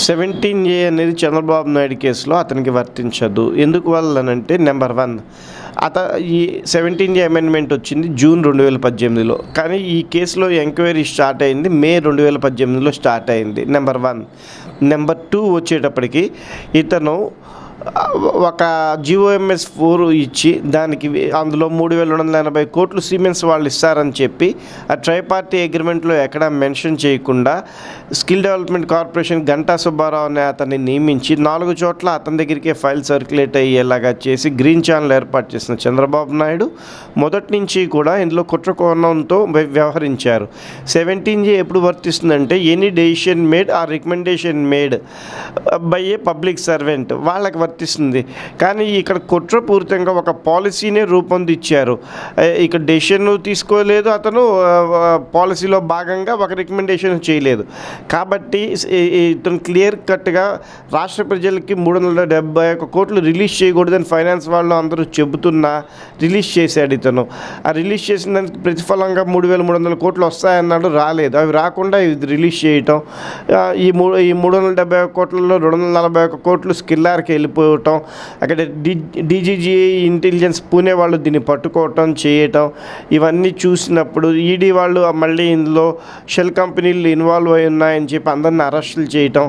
17A అనేది చంద్రబాబు నాయుడు కేసులో అతనికి వర్తించదు. ఎందుకు వల్లనంటే నెంబర్ 1 ఈ 17A అమెండ్మెంట్ వచ్చింది జూన్ 2018లో. కానీ ఈ కేసులో ఎంక్వైరీ స్టార్ట్ అయింది మే 2018లో స్టార్ట్ అయింది. నెంబర్ 1. నెంబర్ 2 వచ్చేటప్పటికి ఇతను ఒక GOMS 4 ఇచ్చి దానికి అందులో 3,280 కోట్లు సిమెంట్స్ వాళ్ళు ఇస్తారని చెప్పి ఆ ట్రైపార్టీ అగ్రిమెంట్లో ఎక్కడ మెన్షన్ చేయకుండా skill development corporation Ganta Subbarao అనే అతన్ని నియమించి 4 చోట్ల అతని దగ్గరికే ఫైల్ సర్క్యులేట్ అయ్యేలాగా చేసి గ్రీన్ ఛానల్ ఏర్పాటు చేసిన చంద్రబాబు నాయుడు మొదటి నుంచి కూడా ఇందులో కుట్ర కోణంతో వ్యవహరించారు. 17A ఎప్పుడు వర్తిస్తుందంటే any decision made or recommendation made by a public servant వాళ్ళకి వర్తిస్తుంది. కానీ ఇక్కడ కుట్రపూరితంగా ఒక పాలసీనే రూపొందించారు. ఇక్కడ డెసిషన్ తీసుకోలేదు, అతను పాలసీలో భాగంగా ఒక రికమెండేషన్ చేయలేదు. కాబట్టి ఇతను క్లియర్ కట్గా రాష్ట్ర ప్రజలకి 371 కోట్లు రిలీజ్ చేయకూడదని ఫైనాన్స్ వాళ్ళు అందరూ చెబుతున్నా రిలీజ్ చేశాడు ఇతను. ఆ రిలీజ్ చేసిన దానికి ప్రతిఫలంగా 3,300 కోట్లు వస్తాయన్నాడు, రాలేదు. అవి రాకుండా ఇది రిలీజ్ చేయటం, ఈ 371 కోట్లలో 241 కోట్లు స్కిల్లార్కి వెళ్ళిపోవటం, అక్కడ DGGI ఇంటెలిజెన్స్ పూణే వాళ్ళు దీన్ని పట్టుకోవటం చేయటం, ఇవన్నీ చూసినప్పుడు ఈడీ వాళ్ళు మళ్ళీ ఇందులో షెల్ కంపెనీలు ఇన్వాల్వ్ అయి ఉన్నాయని చెప్పి అందరిని అరెస్టులు చేయటం,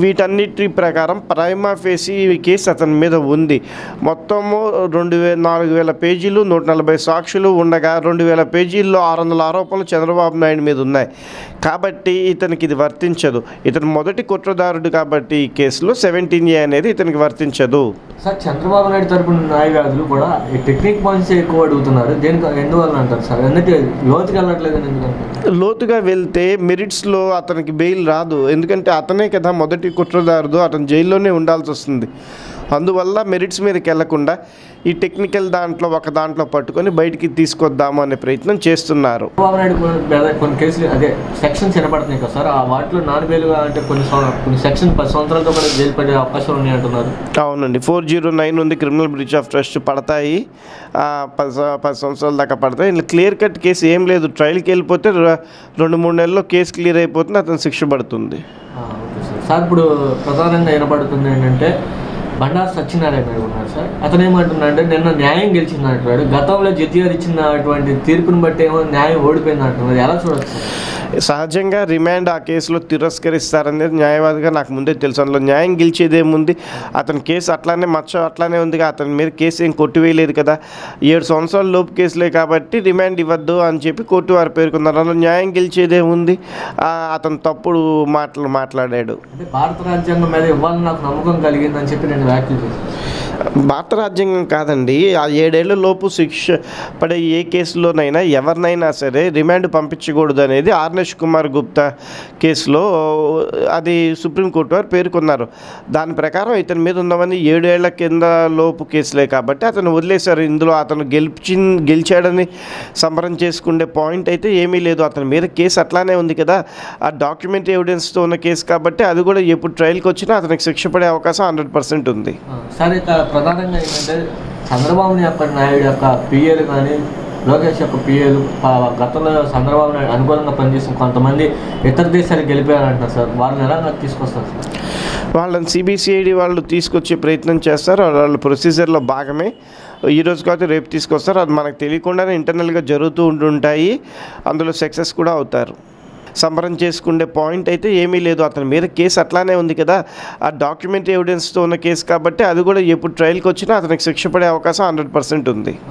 వీటన్నిటి ప్రకారం ప్రైమా ఫేసి కేసు అతని మీద ఉంది. మొత్తము 4,000 పేజీలు 140 సాక్షులు ఉండగా 2,000 పేజీల్లో 600 ఆరోపణలు చంద్రబాబు నాయుడు మీద ఉన్నాయి. కాబట్టి ఇతనికి ఇది వర్తించదు. ఇతను మొదటి కుట్రదారుడు కాబట్టి ఈ కేసులో 17A అనేది ఇతనికి వర్తించదు. సార్, చంద్రబాబు నాయుడు తరపున న్యాయవాదులు కూడా ఈ టెక్నిక్ పాయింట్స్ ఎక్కువ అడుగుతున్నారు. ఎందువల్ల అంటారు సార్? ఎందుకంటే లోతుగా వెళ్ళట్లేదు. ఎందుకంటే లోతుగా వెళ్తే మెరిట్స్లో అతనికి బెయిల్ రాదు. ఎందుకంటే అతనే కదా మొదటి కుట్రదారుడు, అతను జైల్లోనే ఉండాల్సి వస్తుంది. అందువల్ల మెరిట్స్ మీదకి వెళ్లకుండా ఈ టెక్నికల్ ఒక దాంట్లో పట్టుకొని బయటికి తీసుకొద్దాము అనే ప్రయత్నం చేస్తున్నారు. చంద్రబాబు నాయుడు కొన్ని కేసులు అదే సెక్షన్స్ వినపడుతున్నాయి కదా సార్, ఆ వాటిలో 4 వేలుగా అంటే కొన్ని సెక్షన్ 10 సంవత్సరాలతో కూడా జైలు పడే అవకాశం ఉన్నాయి అంటున్నారు. అవునండి, 409 ఉంది, క్రిమినల్ బ్రీచ్ ఆఫ్ ట్రస్ట్ పడతాయి, 10 సంవత్సరాల దాకా పడతాయి. ఇందులో క్లియర్ కట్ కేసు ఏం లేదు. ట్రయల్కి వెళ్ళిపోతే 2-3 నెలల్లో కేసు క్లియర్ అయిపోతుంది, అతను శిక్ష పడుతుంది. Okay sir. ఇప్పుడు ప్రధానంగా వినపడుతుంది ఏంటంటే బండారు సత్యనారాయణ ఉన్నారు సార్. అతను ఏమంటున్నాడంటే నిన్న న్యాయం గెలిచింది అంటున్నాడు. గతంలో జడ్జి గారు ఇచ్చినటువంటి తీర్పుని బట్టి ఏమో న్యాయం ఓడిపోయింది అంటున్నారు. ఎలా చూడొచ్చు? సహజంగా రిమాండ్ ఆ కేసులో తిరస్కరిస్తారనేది న్యాయవాదిగా నాకు ముందే తెలుసు. అందులో న్యాయం గెలిచేదేముంది? అతని కేసు అట్లానే అట్లానే ఉంది. అతని మీద కేసు ఏం కొట్టివేయలేదు కదా. 7 సంవత్సరాల లోపు కేసులే కాబట్టి రిమాండ్ ఇవ్వద్దు అని చెప్పి కోర్టు వారు పేర్కొన్నారు. అందులో న్యాయం గెలిచేదేముంది? అతను తప్పుడు మాటలు మాట్లాడాడు. అంటే భారత రాజ్యాంగం మీద ఇవ్వాలని నాకు నమ్మకం కలిగిందని చెప్పి నేను వ్యాఖ్యలు చేశాను. భారత రాజ్యాంగం కాదండి, ఆ 7 ఏళ్ల లోపు శిక్ష పడే ఏ కేసులోనైనా ఎవరినైనా సరే రిమాండ్ పంపించకూడదు అనేది ఆర్నేష్ కుమార్ గుప్తా కేసులో అది సుప్రీంకోర్టు వారు పేర్కొన్నారు. దాని ప్రకారం ఇతని మీద ఉన్నవన్నీ 7 ఏళ్ల కింద లోపు కేసులే కాబట్టి అతను వదిలేశారు. ఇందులో అతను గెలిచాడని సంబరం చేసుకునే పాయింట్ అయితే ఏమీ లేదు. అతని మీద కేసు అట్లానే ఉంది కదా, ఆ డాక్యుమెంట్ ఎవిడెన్స్తో ఉన్న కేసు కాబట్టి అది కూడా ఎప్పుడు ట్రయల్కి వచ్చినా అతనికి శిక్ష పడే అవకాశం 100% ఉంది. సరే, ప్రధానంగా ఏంటంటే చంద్రబాబు నాయుడు యొక్క పిఏలు కానీ లోకేష్ యొక్క పిఏలు గతంలో చంద్రబాబు నాయుడు అనుకూలంగా పనిచేసిన కొంతమంది ఇతర దేశాలకు గెలిపారంటున్నారు సార్. వాళ్ళని ఎలా తీసుకొస్తారు సార్? వాళ్ళని CBCID వాళ్ళు తీసుకొచ్చే ప్రయత్నం చేస్తారు. వాళ్ళ ప్రొసీజర్లో భాగమే. ఈరోజు కాదు రేపు తీసుకొస్తారు. అది మనకు తెలియకుండానే ఇంటర్నల్గా జరుగుతూ ఉంటుంటాయి. అందులో సక్సెస్ కూడా అవుతారు. సంబరం చేసుకునే పాయింట్ అయితే ఏమీ లేదు. అతని మీద కేసు అట్లానే ఉంది కదా, ఆ డాక్యుమెంట్ ఎవిడెన్స్తో ఉన్న కేసు కాబట్టి అది కూడా ఎప్పుడు ట్రయల్కి వచ్చినా అతనికి శిక్ష పడే అవకాశం 100% ఉంది.